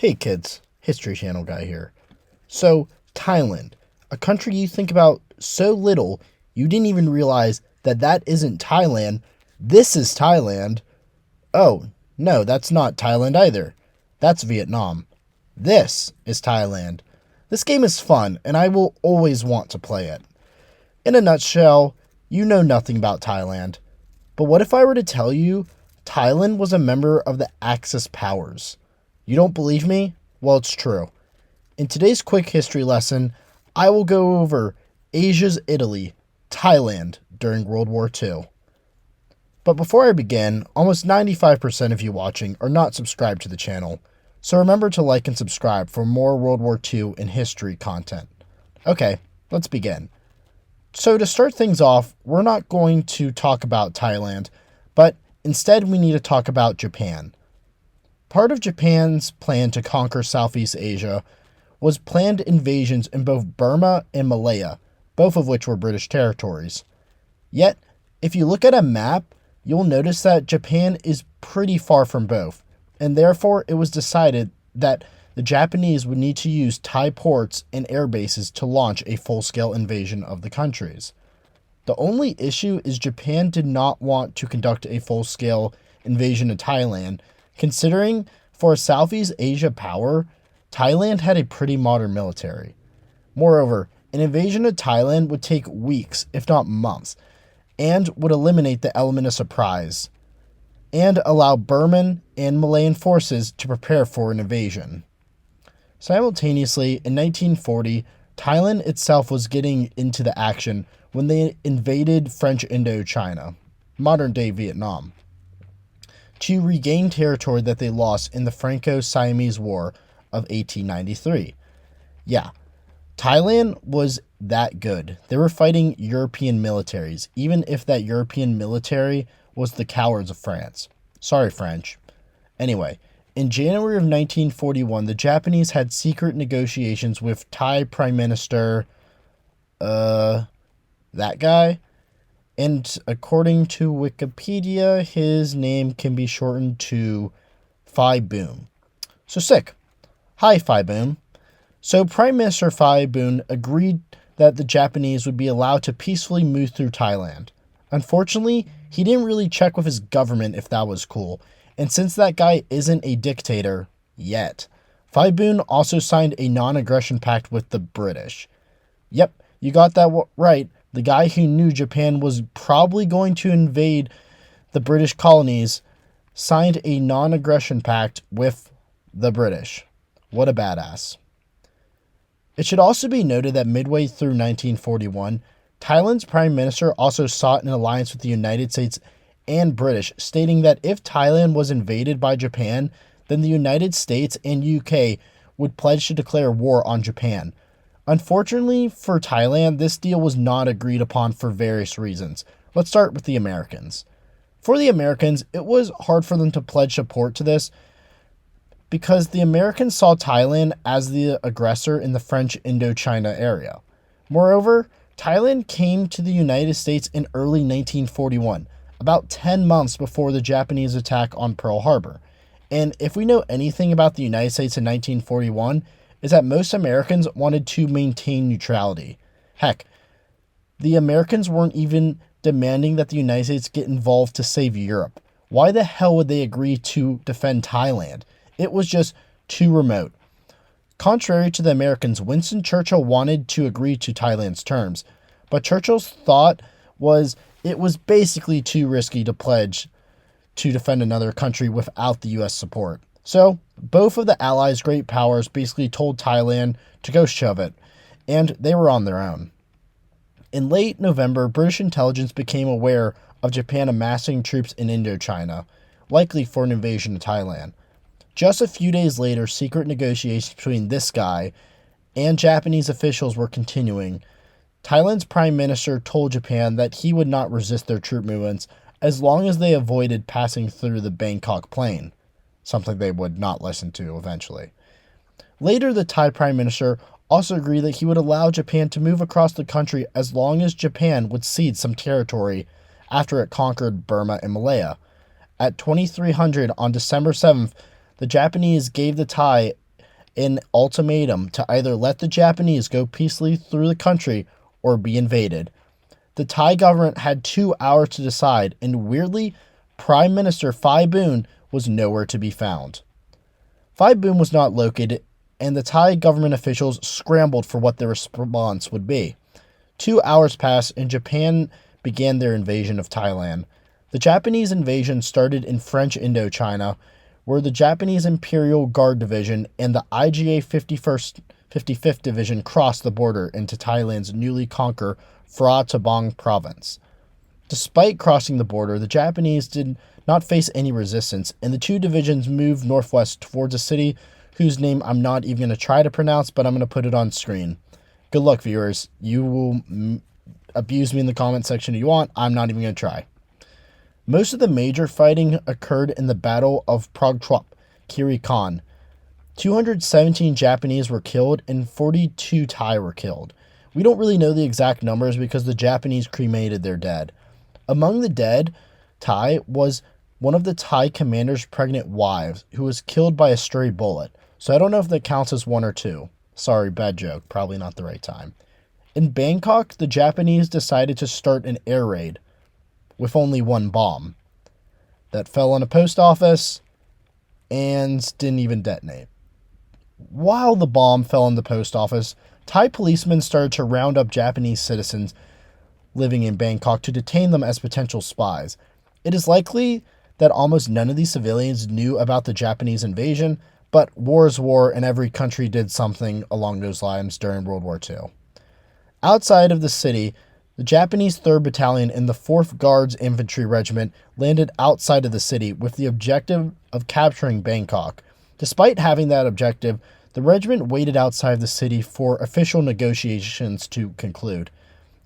Hey kids, History Channel guy here. So, Thailand, a country you think about so little, you didn't even realize that that isn't Thailand. This is Thailand. Oh, no, that's not Thailand either. That's Vietnam. This is Thailand. This game is fun, and I will always want to play it. In a nutshell, you know nothing about Thailand. But what if I were to tell you Thailand was a member of the Axis powers? You don't believe me? Well, it's true. In today's quick history lesson, I will go over Asia's Italy, Thailand, during World War II. But before I begin, almost 95% of you watching are not subscribed to the channel, so remember to like and subscribe for more World War II and history content. Okay, let's begin. So to start things off, we're not going to talk about Thailand, but instead we need to talk about Japan. Part of Japan's plan to conquer Southeast Asia was planned invasions in both Burma and Malaya, both of which were British territories. Yet, if you look at a map, you'll notice that Japan is pretty far from both, and therefore it was decided that the Japanese would need to use Thai ports and air bases to launch a full-scale invasion of the countries. The only issue is Japan did not want to conduct a full-scale invasion of Thailand, considering for a Southeast Asia power, Thailand had a pretty modern military. Moreover, an invasion of Thailand would take weeks, if not months, and would eliminate the element of surprise, and allow Burman and Malayan forces to prepare for an invasion. Simultaneously, in 1940, Thailand itself was getting into the action when they invaded French Indochina, modern-day Vietnam, to regain territory that they lost in the Franco-Siamese War of 1893. Yeah, Thailand was that good. They were fighting European militaries, even if that European military was the cowards of France. Sorry, French. Anyway, in January of 1941, the Japanese had secret negotiations with Thai Prime Minister, that guy. And according to Wikipedia, his name can be shortened to Phi Boon. So sick. Hi, Phi Boon. So Prime Minister Phi Boon agreed that the Japanese would be allowed to peacefully move through Thailand. Unfortunately, he didn't really check with his government if that was cool. And since that guy isn't a dictator yet, Phi Boon also signed a non-aggression pact with the British. Yep, you got that right. The guy who knew Japan was probably going to invade the British colonies signed a non-aggression pact with the British. What a badass. It should also be noted that midway through 1941, Thailand's prime minister also sought an alliance with the United States and British, stating that if Thailand was invaded by Japan, then the United States and UK would pledge to declare war on Japan. Unfortunately for Thailand, this deal was not agreed upon for various reasons. Let's start with the Americans. For the Americans, it was hard for them to pledge support to this because the Americans saw Thailand as the aggressor in the French Indochina area. Moreover, Thailand came to the United States in early 1941, about 10 months before the Japanese attack on Pearl Harbor. And if we know anything about the United States in 1941, is that most Americans wanted to maintain neutrality. Heck, the Americans weren't even demanding that the United States get involved to save Europe. Why the hell would they agree to defend Thailand? It was just too remote. Contrary to the Americans, Winston Churchill wanted to agree to Thailand's terms, but Churchill's thought was it was basically too risky to pledge to defend another country without the U.S. support. So, both of the Allies' great powers basically told Thailand to go shove it, and they were on their own. In late November, British intelligence became aware of Japan amassing troops in Indochina, likely for an invasion of Thailand. Just a few days later, secret negotiations between this guy and Japanese officials were continuing. Thailand's prime minister told Japan that he would not resist their troop movements as long as they avoided passing through the Bangkok plain, something they would not listen to eventually. Later, the Thai prime minister also agreed that he would allow Japan to move across the country as long as Japan would cede some territory after it conquered Burma and Malaya. At 2300 on December 7th, the Japanese gave the Thai an ultimatum to either let the Japanese go peacefully through the country or be invaded. The Thai government had 2 hours to decide, and weirdly, Prime Minister Phai Boon was nowhere to be found. Phai Boon was not located, and the Thai government officials scrambled for what their response would be. 2 hours passed, and Japan began their invasion of Thailand. The Japanese invasion started in French Indochina, where the Japanese Imperial Guard Division and the IGA 55th Division crossed the border into Thailand's newly conquered Phra Tabong province. Despite crossing the border, the Japanese did not face any resistance, and the two divisions moved northwest towards a city whose name I'm not even going to try to pronounce, but I'm going to put it on screen. Good luck, viewers. You will abuse me in the comment section if you want. I'm not even going to try. Most of the major fighting occurred in the Battle of Progtrop, Kiri Khan. 217 Japanese were killed and 42 Thai were killed. We don't really know the exact numbers because the Japanese cremated their dead. Among the dead, Thai was one of the Thai commander's pregnant wives who was killed by a stray bullet. So I don't know if that counts as 1 or 2. Sorry, bad joke. Probably not the right time. In Bangkok, the Japanese decided to start an air raid with only 1 bomb that fell on a post office and didn't even detonate. While the bomb fell on the post office, Thai policemen started to round up Japanese citizens living in Bangkok to detain them as potential spies. It is likely that almost none of these civilians knew about the Japanese invasion, but war is war, and every country did something along those lines during World War II. Outside of the city, the Japanese 3rd Battalion and the 4th Guards Infantry Regiment landed outside of the city with the objective of capturing Bangkok. Despite having that objective, the regiment waited outside the city for official negotiations to conclude.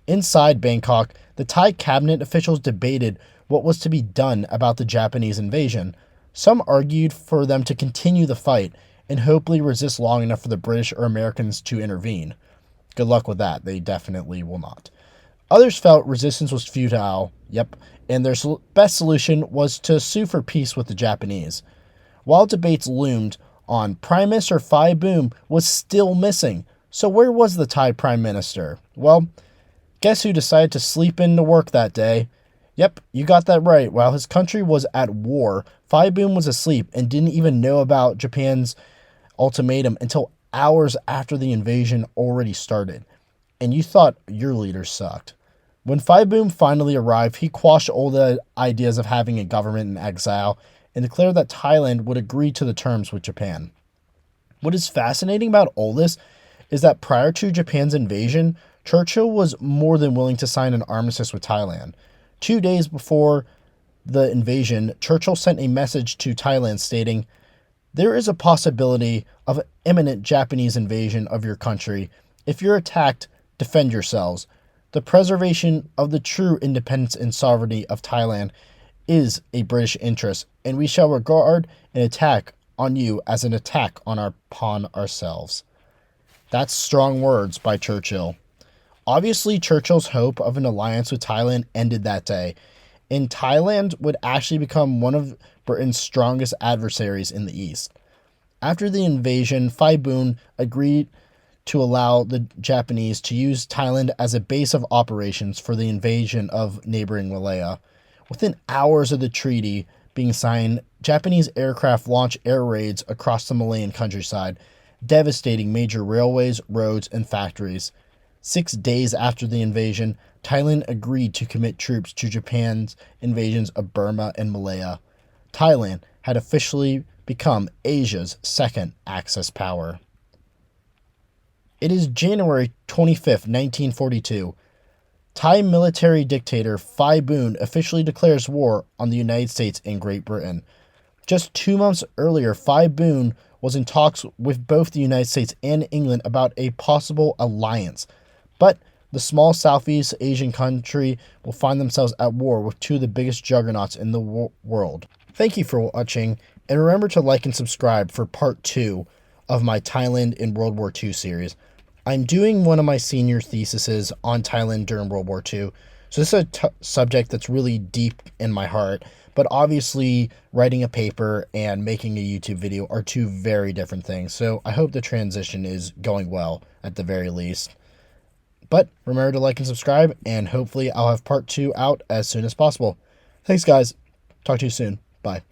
Inside Bangkok, the Thai cabinet officials debated what was to be done about the Japanese invasion. Some argued for them to continue the fight and hopefully resist long enough for the British or Americans to intervene. Good luck with that. They definitely will not. Others felt resistance was futile, and their best solution was to sue for peace with the Japanese. While debates loomed on, Prime Minister Phai Boon was still missing. So where was the Thai Prime Minister? Well, guess who decided to sleep into work that day? Yep, you got that right. While his country was at war, Phai Boon was asleep and didn't even know about Japan's ultimatum until hours after the invasion already started. And you thought your leader sucked. When Phai Boon finally arrived, he quashed all the ideas of having a government in exile and declared that Thailand would agree to the terms with Japan. What is fascinating about all this is that prior to Japan's invasion, Churchill was more than willing to sign an armistice with Thailand. 2 days before the invasion, Churchill sent a message to Thailand stating, "There is a possibility of an imminent Japanese invasion of your country. If you're attacked, defend yourselves. The preservation of the true independence and sovereignty of Thailand is a British interest, and we shall regard an attack on you as an attack upon ourselves." That's strong words by Churchill. Obviously, Churchill's hope of an alliance with Thailand ended that day, and Thailand would actually become one of Britain's strongest adversaries in the East. After the invasion, Phai Boon agreed to allow the Japanese to use Thailand as a base of operations for the invasion of neighboring Malaya. Within hours of the treaty being signed, Japanese aircraft launched air raids across the Malayan countryside, devastating major railways, roads, and factories. 6 days after the invasion, Thailand agreed to commit troops to Japan's invasions of Burma and Malaya. Thailand had officially become Asia's second Axis power. It is January 25th, 1942. Thai military dictator Phai Boon officially declares war on the United States and Great Britain. Just 2 months earlier, Phai Boon was in talks with both the United States and England about a possible alliance. But the small Southeast Asian country will find themselves at war with two of the biggest juggernauts in the world. Thank you for watching, and remember to like and subscribe for part 2 of my Thailand in World War II series. I'm doing one of my senior theses on Thailand during World War II, so this is a subject that's really deep in my heart, but obviously writing a paper and making a YouTube video are two very different things. So I hope the transition is going well at the very least. But remember to like and subscribe, and hopefully I'll have part 2 out as soon as possible. Thanks, guys. Talk to you soon. Bye.